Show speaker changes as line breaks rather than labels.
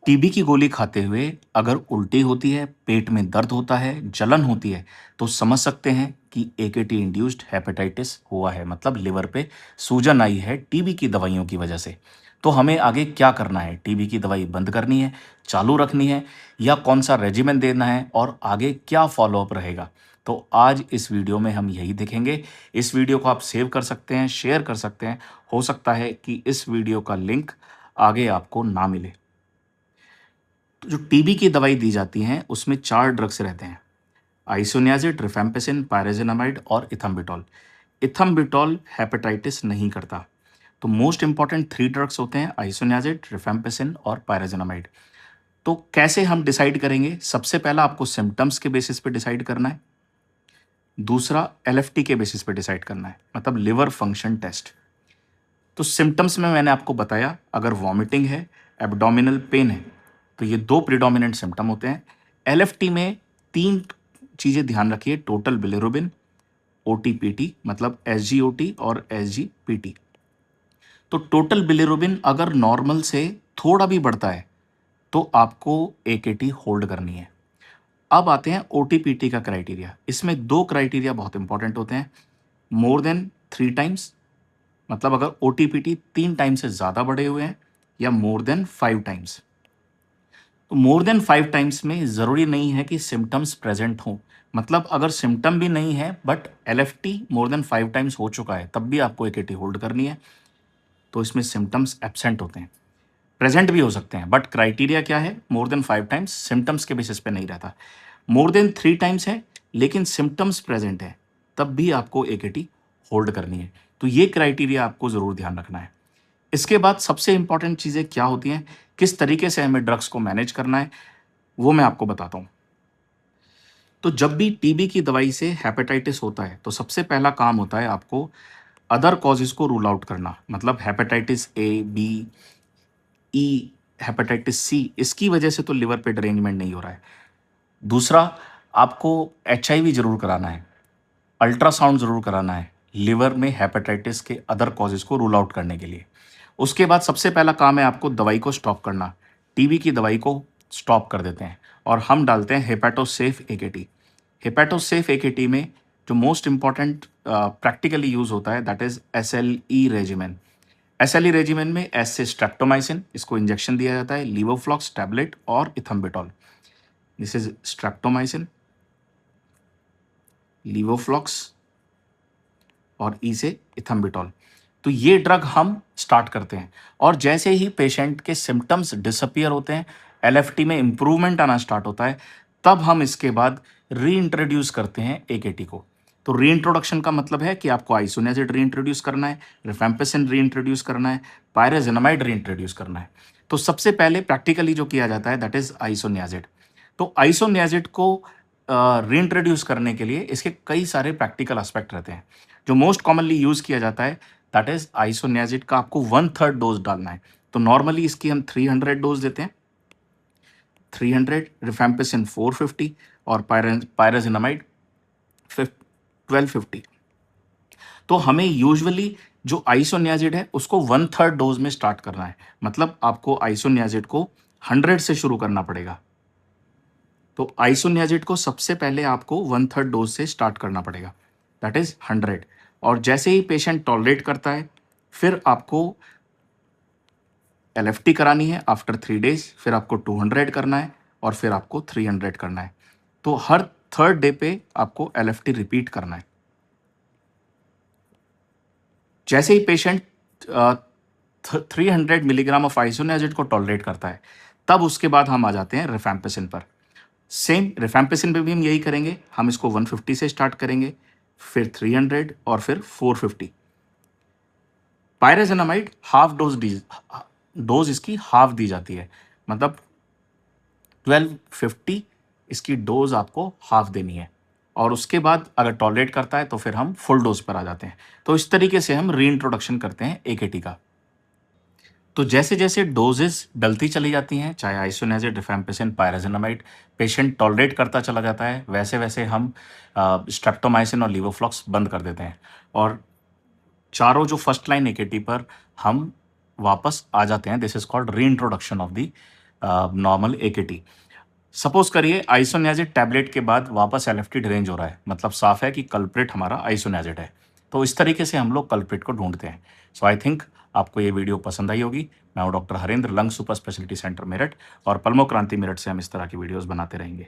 TB की गोली खाते हुए अगर उल्टी होती है, पेट में दर्द होता है, जलन होती है, तो समझ सकते हैं कि एकेटी इंड्यूस्ड हेपेटाइटिस हुआ है, मतलब लिवर पे सूजन आई है टीबी की दवाइयों की वजह से। तो हमें आगे क्या करना है? टीबी की दवाई बंद करनी है, चालू रखनी है या कौन-सा रेजिमेन देना है और आगे क्या फ़ॉलो-अप रहेगा? तो आज इस वीडियो में हम यही देखेंगे। इस वीडियो को आप सेव कर सकते हैं, शेयर कर सकते हैं। हो सकता है कि इस वीडियो का लिंक आगे आपको ना मिले। तो जो टीबी की दवाई दी जाती हैं, उसमें 4 ड्रग्स रहते हैं। आइसोनियाज़िड, रिफेम्पिसिन, पायराज़िनामाइड और इथम्बिटोल। इथम्बिटोल हेपेटाइटिस नहीं करता। तो मोस्ट इम्पोर्टेंट 3 ड्रग्स होते हैं आइसोनियाज़िड, रिफेम्पिसिन और पायराज़िनामाइड। तो कैसे हम डिसाइड करेंगे? सबसे पहला आपको सिम्पटम्स के बेसिस पे डिसाइड करना है। दूसरा एलएफटी के बेसिस पे डिसाइड करना है, मतलब लिवर फंक्शन टेस्ट। तो सिम्पटम्स में मैंने आपको बताया, अगर वॉमिटिंग है, एब्डोमिनल पेन है, तो ये 2 प्रीडोमिनेंट सिम्पटम होते हैं। एलएफटी में 3 चीज़ें ध्यान रखिए, टोटल बिलिरुबिन, ओटीपीटी मतलब एसजीओटी और एसजीपीटी। तो टोटल बिलिरुबिन अगर नॉर्मल से थोड़ा भी बढ़ता है, तो आपको एकेटी होल्ड करनी है। अब आते हैं ओटीपीटी का क्राइटेरिया। इसमें 2 क्राइटेरिया बहुत इंपॉर्टेंट होते हैं, मोर देन 3 टाइम्स, मतलब अगर ओटीपीटी 3 टाइम से ज़्यादा बढ़े हुए हैं, या मोर देन 5 टाइम्स। तो मोर देन 5 टाइम्स में ज़रूरी नहीं है कि सिम्पटम्स प्रेजेंट हों, मतलब अगर सिम्पटम भी नहीं है but LFT more than 5 times हो चुका है, तब भी आपको एकेटी होल्ड करनी है। तो इसमें सिम्पटम्स एब्सेंट होते हैं, प्रेजेंट भी हो सकते हैं, बट क्राइटेरिया क्या है? मोर देन 5 टाइम्स, सिम्पटम्स के बेसिस पे नहीं रहता। मोर देन 3 टाइम्स है लेकिन सिम्पटम्स प्रेजेंट है, तब भी आपको एकेटी होल्ड करनी है। तो ये क्राइटेरिया आपको ज़रूर ध्यान रखना है। इसके बाद सबसे इंपॉर्टेंट चीज़ें क्या होती हैं, किस तरीके से हमें ड्रग्स को मैनेज करना है, वो मैं आपको बताता हूँ। तो जब भी टीबी की दवाई से हेपेटाइटिस होता है, तो सबसे पहला काम होता है आपको अदर कॉजेज़ को रूल आउट करना, मतलब hepatitis A, B, E, hepatitis C, इसकी वजह से तो लिवर पे डिरेंजमेंट नहीं हो रहा है। दूसरा, आपको एचआईवी ज़रूर कराना है, अल्ट्रासाउंड ज़रूर कराना है, लिवर में हेपेटाइटिस के अदर कॉजेज़ को रूल आउट करने के लिए। उसके बाद सबसे पहला काम है आपको दवाई को स्टॉप करना। टीबी की दवाई को स्टॉप कर देते हैं और हम डालते हैं हेपेटोसेफ एकेटी। हेपेटोसेफ एकेटी में जो मोस्ट इम्पॉर्टेंट प्रैक्टिकली यूज़ होता है, that is SLE regimen. SLE regimen में एस से स्ट्रेप्टोमाइसिन, इसको इंजेक्शन दिया जाता है, लीवोफ्लॉक्स टैबलेट और इथम्बिटोल। दिस इज स्ट्रेप्टोमाइसिन, लीवोफ्लॉक्स और ई से इथम्बिटोल। तो ये ड्रग हम स्टार्ट करते हैं और जैसे ही पेशेंट के सिम्पटम्स डिसअपियर होते हैं, एलएफटी में इंप्रूवमेंट आना स्टार्ट होता है, तब हम इसके बाद रीइंट्रोड्यूस करते हैं एकेटी को। तो रीइंट्रोडक्शन का मतलब है कि आपको आइसोनियाज़िड रीइंट्रोड्यूस करना है, रिफेम्पिसिन रीइंट्रोड्यूस करना है, पायराज़िनामाइड रीइंट्रोड्यूस करना है। तो सबसे पहले प्रैक्टिकली जो किया जाता है, दैट इज़ आइसोनियाज़िड। तो आइसोनियाज़िड को रीइंट्रोड्यूस करने के लिए इसके कई सारे प्रैक्टिकल एस्पेक्ट रहते हैं। जो मोस्ट कॉमनली यूज़ किया जाता है, दैट इज़ आइसोनियाज़िड का आपको 1/3 डोज़ डालना है। तो नॉर्मली इसकी हम 300 डोज़ देते हैं, 300, रिफेम्पिसिन 450 और पायराज़िनामाइड 1250। तो हमें यूजुअली जो आइसोनियाज़िड है उसको 1/3 डोज़ में स्टार्ट करना है। मतलब आपको आइसोनियाज़िड को 100 से शुरू करना पड़ेगा। तो आइसोनियाज़िड को सबसे पहले आपको 1/3 डोज़ से स्टार्ट करना पड़ेगा, दैट इज़ 100। और जैसे ही पेशेंट टॉलरेट करता है, फिर आपको एलएफटी करानी है आफ्टर 3 डेज़, फिर आपको 200 करना है और फिर आपको 300 करना है। तो हर 3rd डे पे आपको एलएफटी रिपीट करना है। जैसे ही पेशेंट 300 मिलीग्राम ऑफ आइसोनियाज़िड को टॉलरेट करता है, तब उसके बाद हम आ जाते हैं रिफेम्पिसिन पर। सेम रिफेम्पिसिन पे भी हम यही करेंगे, हम इसको 150 से स्टार्ट करेंगे, फिर 300 और फिर 450। पायराज़िनामाइड हाफ डोज इसकी हाफ दी जाती है, मतलब 1250 इसकी डोज आपको हाफ देनी है और उसके बाद अगर टॉलरेट करता है तो फिर हम फुल डोज पर आ जाते हैं। तो इस तरीके से हम रीइंट्रोडक्शन करते हैं एकेटी का। तो जैसे-जैसे डोज़ेज़ डलती चली जाती हैं, चाहे आइसोनियाज़िड, रिफेम्पिसिन, पायराज़िनामाइड, पेशेंट टॉलरेट करता चला जाता है, वैसे-वैसे हम स्ट्रेप्टोमाइसिन और लीवोफ्लॉक्स बंद कर देते हैं और चारों जो फर्स्ट लाइन एकेटी पर हम वापस आ जाते हैं। This is called reintroduction of the normal एकेटी। Suppose करिए आइसोनियाजिड टैबलेट के बाद वापस एलएफटी डिरेंज हो रहा है, मतलब साफ है कि कल्प्रिट हमारा आइसोनियाजिड है। तो इस तरीके से हम लोग कल्प्रिट को ढूंढते हैं। सो आई थिंक आपको ये वीडियो पसंद आई होगी। मैं हूं doctor Harendra, lung super speciality centre Meerut, और पल्मो क्रांति मेरठ से हम इस तरह की वीडियोस बनाते रहेंगे।